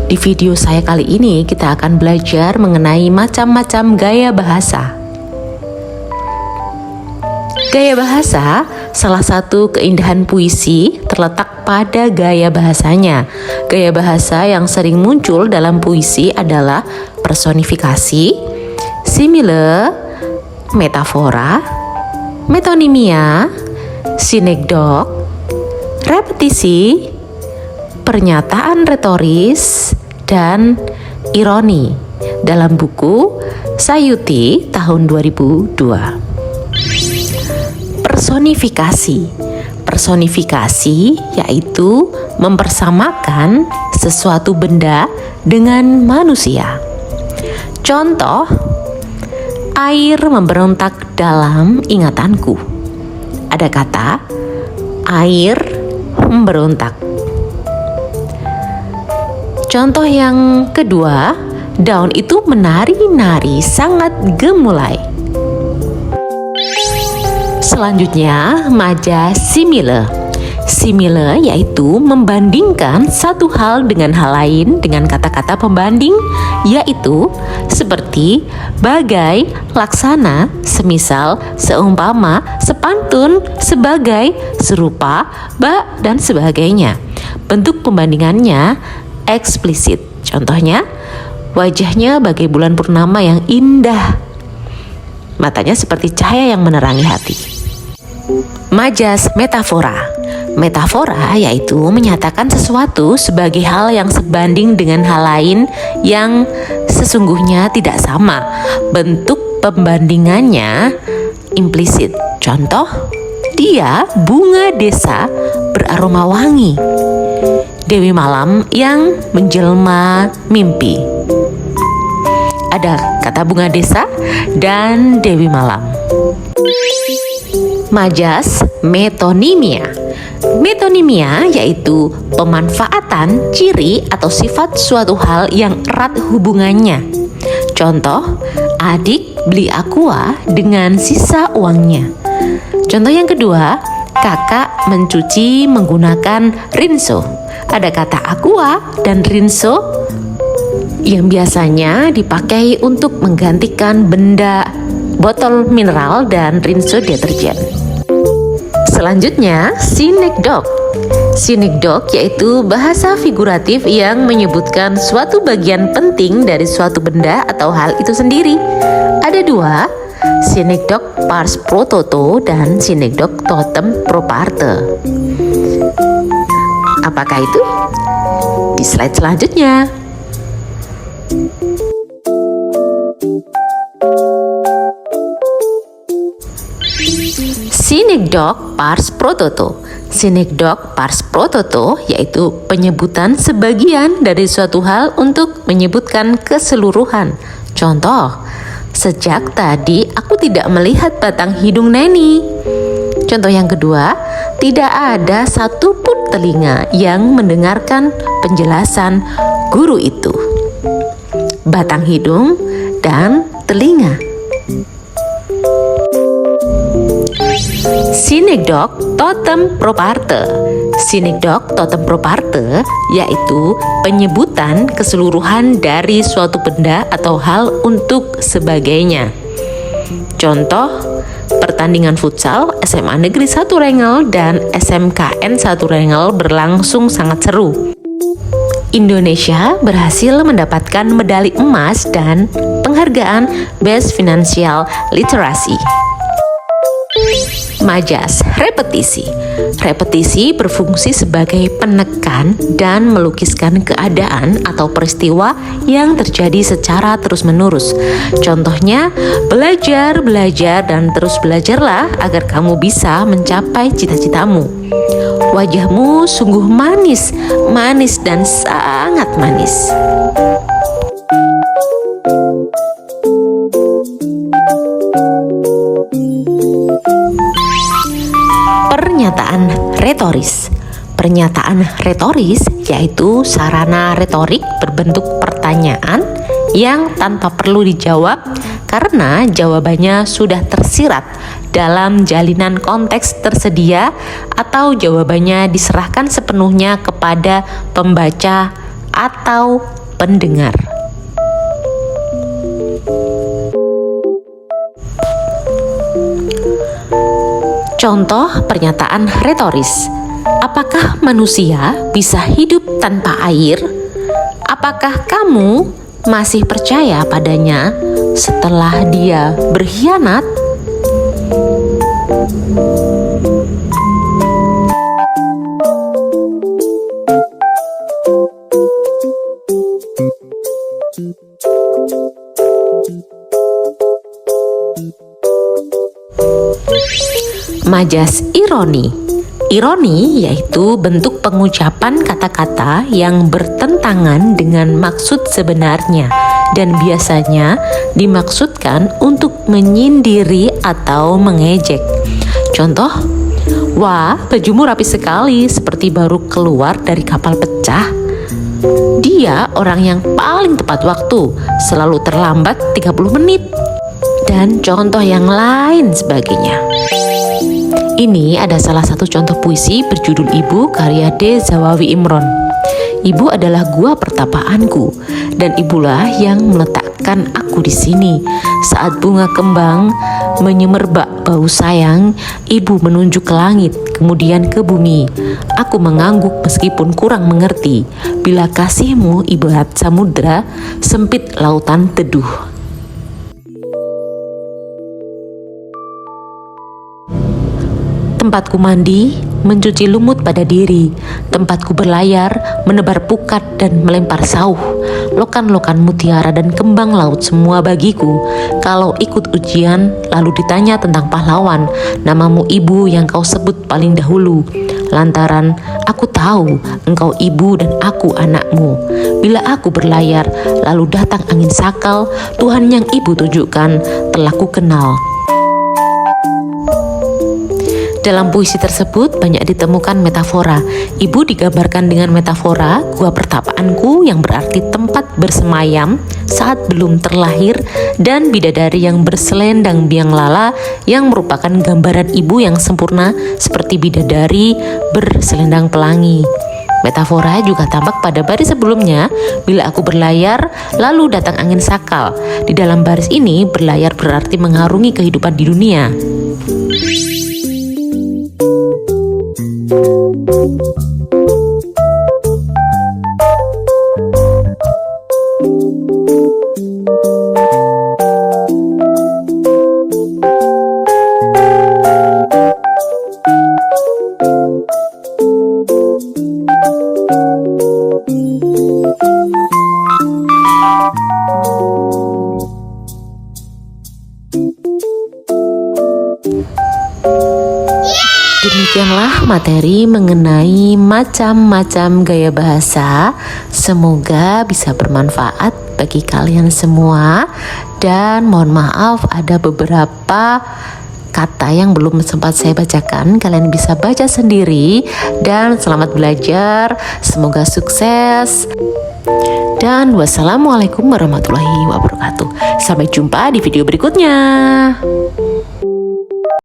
Di video saya kali ini kita akan belajar mengenai macam-macam gaya bahasa. Gaya bahasa, salah satu keindahan puisi terletak pada gaya bahasanya. Gaya bahasa yang sering muncul dalam puisi adalah personifikasi, simile, metafora, metonimia, sinekdok, repetisi, pernyataan retoris, dan ironi dalam buku Sayuti tahun 2002. Personifikasi yaitu mempersamakan sesuatu benda dengan manusia. Contoh, air memberontak dalam ingatanku. Ada kata air memberontak. Contoh yang kedua, daun itu menari-nari sangat gemulai. Selanjutnya, maja simile. Simile yaitu membandingkan satu hal dengan hal lain dengan kata-kata pembanding, yaitu seperti bagai, laksana, semisal, seumpama, sepantun, sebagai, serupa, bak, dan sebagainya. Bentuk pembandingannya eksplisit. Contohnya, wajahnya bagai bulan purnama yang indah. Matanya seperti cahaya yang menerangi hati. Majas metafora. Metafora yaitu menyatakan sesuatu sebagai hal yang sebanding dengan hal lain yang sesungguhnya tidak sama. Bentuk pembandingannya implisit. Contoh, dia bunga desa beraroma wangi. Dewi malam yang menjelma mimpi. Ada kata bunga desa dan Dewi malam. Majas metonimia. Metonimia yaitu pemanfaatan ciri atau sifat suatu hal yang erat hubungannya. Contoh, adik beli aqua dengan sisa uangnya. Contoh yang kedua, kakak mencuci menggunakan rinso. Ada kata aqua dan rinso yang biasanya dipakai untuk menggantikan benda botol mineral dan rinso deterjen. Selanjutnya, sinekdok. Sinekdok yaitu bahasa figuratif yang menyebutkan suatu bagian penting dari suatu benda atau hal itu sendiri. Ada dua, sinekdok pars pro toto dan sinekdok totem pro parte. Apakah itu? Di slide selanjutnya. Sinekdok pars pro toto. Sinekdok pars pro toto yaitu penyebutan sebagian dari suatu hal untuk menyebutkan keseluruhan. Contoh, sejak tadi aku tidak melihat batang hidung Neni. Contoh yang kedua, tidak ada satupun telinga yang mendengarkan penjelasan guru itu. Batang hidung dan telinga. Sinekdok totem pro parte. Sinekdok totem pro parte yaitu penyebutan keseluruhan dari suatu benda atau hal untuk sebagainya. Contoh, pertandingan futsal SMA Negeri 1 Rengel dan SMKN 1 Rengel berlangsung sangat seru. Indonesia berhasil mendapatkan medali emas dan penghargaan Best Financial Literacy. Majas repetisi. Repetisi berfungsi sebagai penekan dan melukiskan keadaan atau peristiwa yang terjadi secara terus-menerus. Contohnya, belajar, dan terus belajarlah agar kamu bisa mencapai cita-citamu. Wajahmu sungguh manis, manis dan sangat manis. Pernyataan retoris. Pernyataan retoris yaitu sarana retorik berbentuk pertanyaan yang tanpa perlu dijawab karena jawabannya sudah tersirat dalam jalinan konteks tersedia atau jawabannya diserahkan sepenuhnya kepada pembaca atau pendengar. Contoh pernyataan retoris. Apakah manusia bisa hidup tanpa air? Apakah kamu masih percaya padanya setelah dia berkhianat? Majas ironi. Ironi yaitu bentuk pengucapan kata-kata yang bertentangan dengan maksud sebenarnya dan biasanya dimaksudkan untuk menyindir atau mengejek. Contoh, wah, bajumu rapi sekali seperti baru keluar dari kapal pecah. Dia orang yang paling tepat waktu, selalu terlambat 30 menit. Dan contoh yang lain sebagainya. Ini ada salah satu contoh puisi berjudul Ibu karya D. Zawawi Imron. Ibu adalah gua pertapaanku, dan ibulah yang meletakkan aku di sini. Saat bunga kembang menyemerbak bau sayang, ibu menunjuk ke langit, kemudian ke bumi. Aku mengangguk meskipun kurang mengerti. Bila kasihmu ibarat samudra, sempit lautan teduh. Tempatku mandi, mencuci lumut pada diri. Tempatku berlayar, menebar pukat dan melempar sauh. Lokan-lokan mutiara dan kembang laut semua bagiku. Kalau ikut ujian, lalu ditanya tentang pahlawan, namamu ibu yang kau sebut paling dahulu. Lantaran aku tahu engkau ibu dan aku anakmu. Bila aku berlayar, lalu datang angin sakal, Tuhan yang ibu tunjukkan telah ku kenal. Dalam puisi tersebut banyak ditemukan metafora. Ibu digambarkan dengan metafora gua pertapaanku yang berarti tempat bersemayam saat belum terlahir, dan bidadari yang berselendang biang lala yang merupakan gambaran ibu yang sempurna seperti bidadari berselendang pelangi. Metafora juga tampak pada baris sebelumnya, bila aku berlayar lalu datang angin sakal. Di dalam baris ini berlayar berarti mengarungi kehidupan di dunia. Demikianlah materi mengenai macam-macam gaya bahasa. Semoga bisa bermanfaat bagi kalian semua. Dan mohon maaf ada beberapa kata yang belum sempat saya bacakan. Kalian bisa baca sendiri. Dan selamat belajar. Semoga sukses. Dan wassalamualaikum warahmatullahi wabarakatuh. Sampai jumpa di video berikutnya.